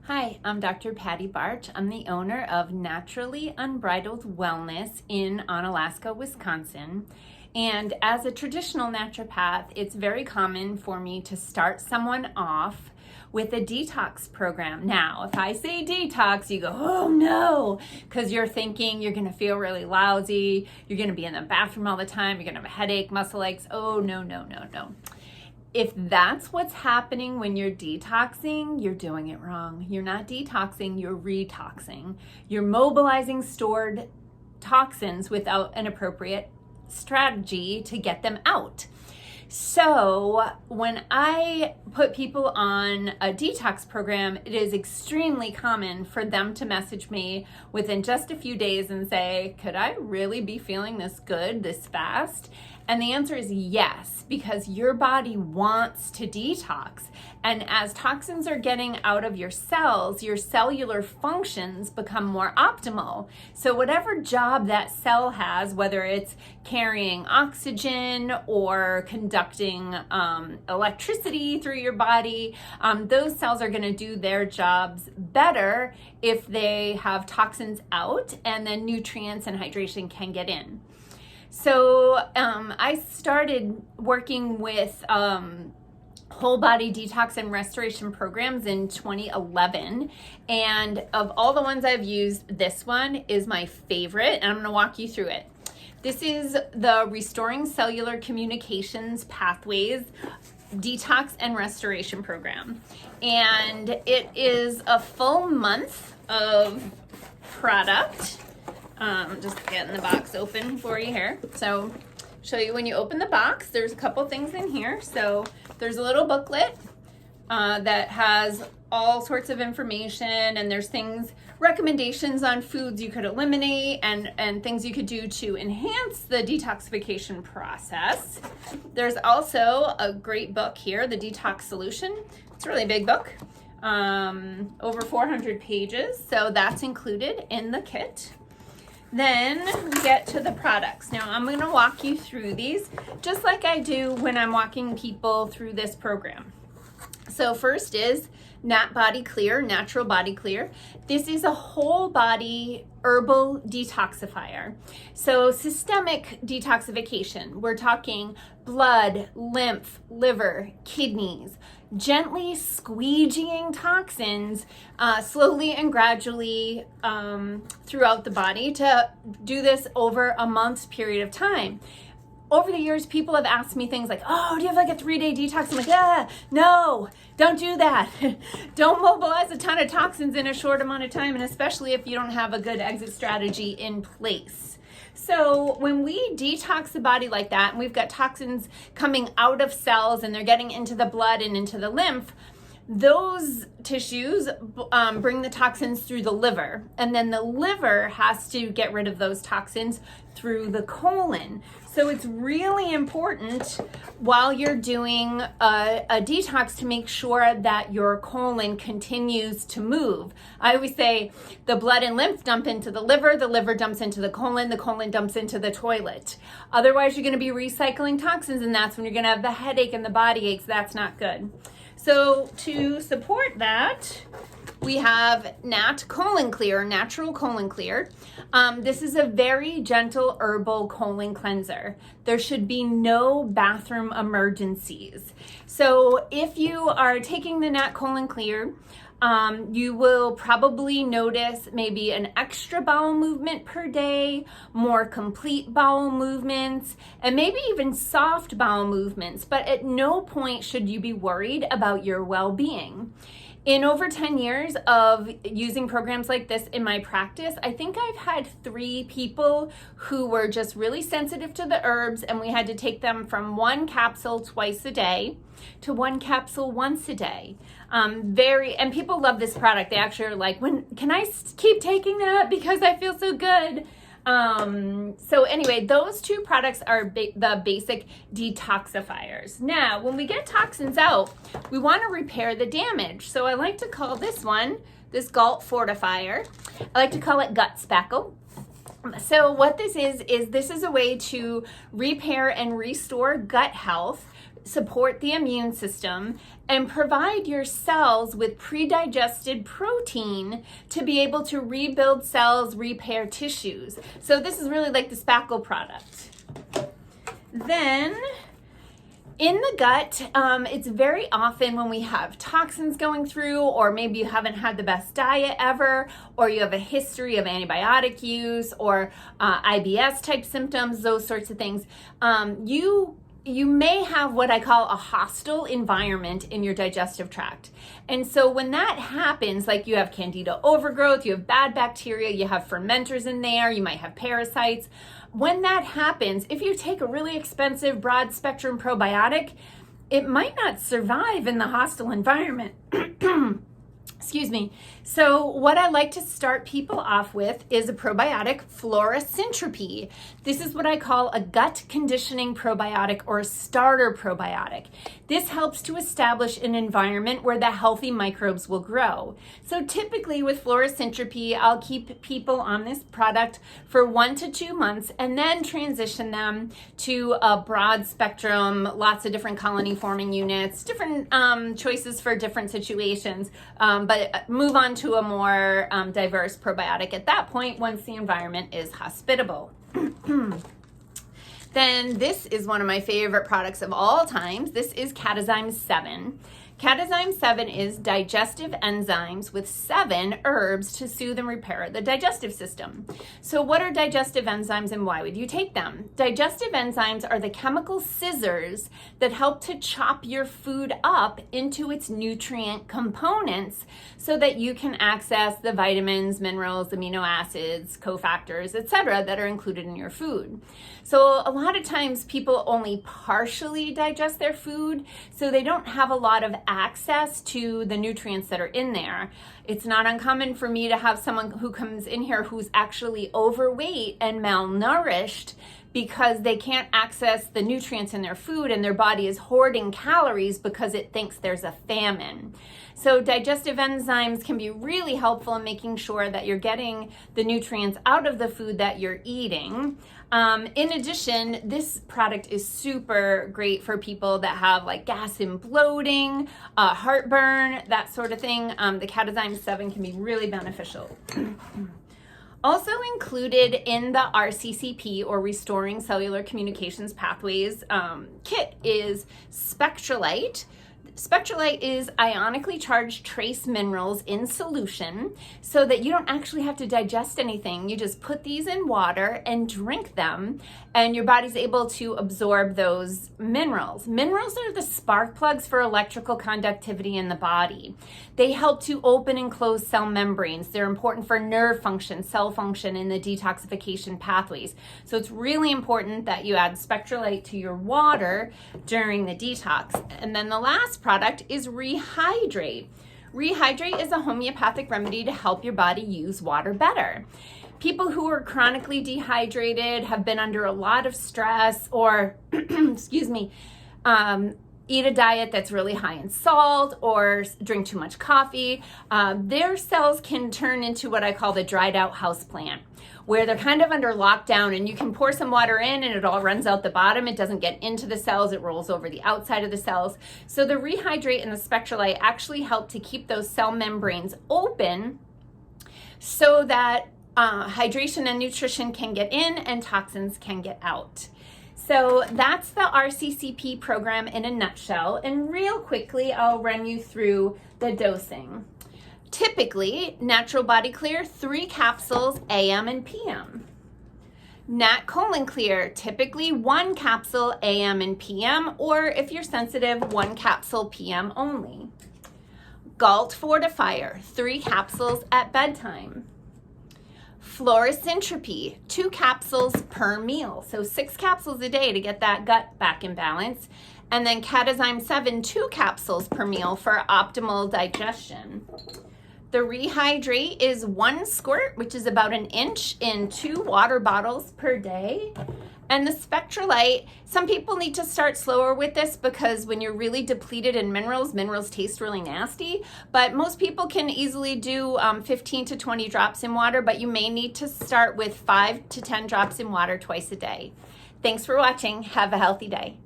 Hi, I'm Dr. Patty Barch. I'm the owner of Naturally Unbridled Wellness in Onalaska, Wisconsin. And as a traditional naturopath, it's very common for me to start someone off with a detox program. Now, if I say detox, you go, oh no, because you're thinking you're going to feel really lousy, you're going to be in the bathroom all the time, you're going to have a headache, muscle aches. Oh, no, no, no, no. If that's what's happening when you're detoxing, you're doing it wrong. You're not detoxing, you're retoxing. You're mobilizing stored toxins without an appropriate strategy to get them out. So when I put people on a detox program, it is extremely common for them to message me within just a few days and say, could I really be feeling this good, this fast? And the answer is yes, because your body wants to detox. And as toxins are getting out of your cells, your cellular functions become more optimal. So whatever job that cell has, whether it's carrying oxygen or conducting electricity through your body, those cells are going to do their jobs better if they have toxins out and then nutrients and hydration can get in. So I started working with whole body detox and restoration programs in 2011. And of all the ones I've used, this one is my favorite, and I'm going to walk you through it. This is the Restoring Cellular Communications Pathways Detox and Restoration Program. And it is a full month of product. Just getting the box open for you here. So show you when you open the box, there's a couple things in here. So there's a little booklet that has all sorts of information, and there's things, recommendations on foods you could eliminate and things you could do to enhance the detoxification process. There's also a great book here, The Detox Solution. It's a really big book, over 400 pages. So that's included in the kit. Then we get to the products. Now I'm going to walk you through these just like I do when I'm walking people through this program. So first is Nat Body Clear, Natural Body Clear. This is a whole body herbal detoxifier. So systemic detoxification, we're talking blood, lymph, liver, kidneys, gently squeegeeing toxins slowly and gradually throughout the body to do this over a month's period of time. Over the years, people have asked me things like, oh, do you have like a 3-day detox? I'm like, yeah, no, don't do that. Don't mobilize a ton of toxins in a short amount of time, and especially if you don't have a good exit strategy in place. So when we detox the body like that, and we've got toxins coming out of cells and they're getting into the blood and into the lymph, those tissues bring the toxins through the liver, and then the liver has to get rid of those toxins through the colon. So it's really important while you're doing a detox to make sure that your colon continues to move. I always say the blood and lymph dump into the liver dumps into the colon dumps into the toilet. Otherwise, you're going to be recycling toxins, and that's when you're going to have the headache and the body aches. That's not good. So to support that, we have Nat Colon Clear, Natural Colon Clear. This is a very gentle herbal colon cleanser. There should be no bathroom emergencies. So if you are taking the Nat Colon Clear, you will probably notice maybe an extra bowel movement per day, more complete bowel movements, and maybe even soft bowel movements, but at no point should you be worried about your well-being. In over 10 years of using programs like this in my practice, I think I've had 3 people who were just really sensitive to the herbs, and we had to take them from 1 capsule twice a day to 1 capsule once a day. And people love this product. They actually are like, can I keep taking that because I feel so good? So anyway, those 2 products are the basic detoxifiers. Now, when we get toxins out, we want to repair the damage. So I like to call this GALT Fortifier. I like to call it Gut Spackle. So what this is this is a way to repair and restore gut health support the immune system and provide your cells with pre-digested protein to be able to rebuild cells, repair tissues. So this is really like the Spackle product. Then in the gut, it's very often when we have toxins going through, or maybe you haven't had the best diet ever, or you have a history of antibiotic use, or IBS type symptoms, those sorts of things. You may have what I call a hostile environment in your digestive tract. And so when that happens, like you have candida overgrowth, you have bad bacteria, you have fermenters in there, you might have parasites. When that happens, if you take a really expensive broad spectrum probiotic, it might not survive in the hostile environment. Excuse me. So what I like to start people off with is a probiotic, Flora Syntropy. This is what I call a gut conditioning probiotic, or a starter probiotic. This helps to establish an environment where the healthy microbes will grow. So typically with Flora Syntropy, I'll keep people on this product for 1 to 2 months and then transition them to a broad spectrum, lots of different colony forming units, different choices for different situations, but move on to a more diverse probiotic at that point once the environment is hospitable. Then this is one of my favorite products of all times. This is Catazyme 7. Catazyme 7 is digestive enzymes with 7 herbs to soothe and repair the digestive system. So what are digestive enzymes and why would you take them? Digestive enzymes are the chemical scissors that help to chop your food up into its nutrient components so that you can access the vitamins, minerals, amino acids, cofactors, etc. that are included in your food. So a lot of times people only partially digest their food, so they don't have a lot of access to the nutrients that are in there. It's not uncommon for me to have someone who comes in here who's actually overweight and malnourished because they can't access the nutrients in their food and their body is hoarding calories because it thinks there's a famine. So digestive enzymes can be really helpful in making sure that you're getting the nutrients out of the food that you're eating. In addition, this product is super great for people that have like gas and bloating, heartburn, that sort of thing. The Catazyme 7 can be really beneficial. Also included in the RCCP, or Restoring Cellular Communications Pathways kit, is Spectrolite. Spectrolite is ionically charged trace minerals in solution so that you don't actually have to digest anything. You just put these in water and drink them, and your body's able to absorb those minerals. Minerals are the spark plugs for electrical conductivity in the body. They help to open and close cell membranes. They're important for nerve function, cell function, and the detoxification pathways. So it's really important that you add Spectrolite to your water during the detox. And then the last product is ReHydrate. ReHydrate is a homeopathic remedy to help your body use water better. People who are chronically dehydrated, have been under a lot of stress, or excuse me, eat a diet that's really high in salt or drink too much coffee, their cells can turn into what I call the dried out houseplant, where they're kind of under lockdown and you can pour some water in and it all runs out the bottom. It doesn't get into the cells, it rolls over the outside of the cells. So the ReHydrate and the Spectrolite actually help to keep those cell membranes open so that hydration and nutrition can get in and toxins can get out. So that's the RCCP program in a nutshell. And real quickly, I'll run you through the dosing. Typically, Natural Body Clear, 3 capsules AM and PM. Nat Colon Clear, typically 1 capsule AM and PM, or if you're sensitive, 1 capsule PM only. GALT Fortifier, 3 capsules at bedtime. Flora Syntropy, 2 capsules per meal. So 6 capsules a day to get that gut back in balance. And then Catazyme 7, 2 capsules per meal for optimal digestion. The ReHydrate is 1 squirt, which is about 1 inch, in 2 water bottles per day. And the Spectrolite, some people need to start slower with this because when you're really depleted in minerals, minerals taste really nasty. But most people can easily do 15 to 20 drops in water, but you may need to start with 5 to 10 drops in water twice a day. Thanks for watching. Have a healthy day.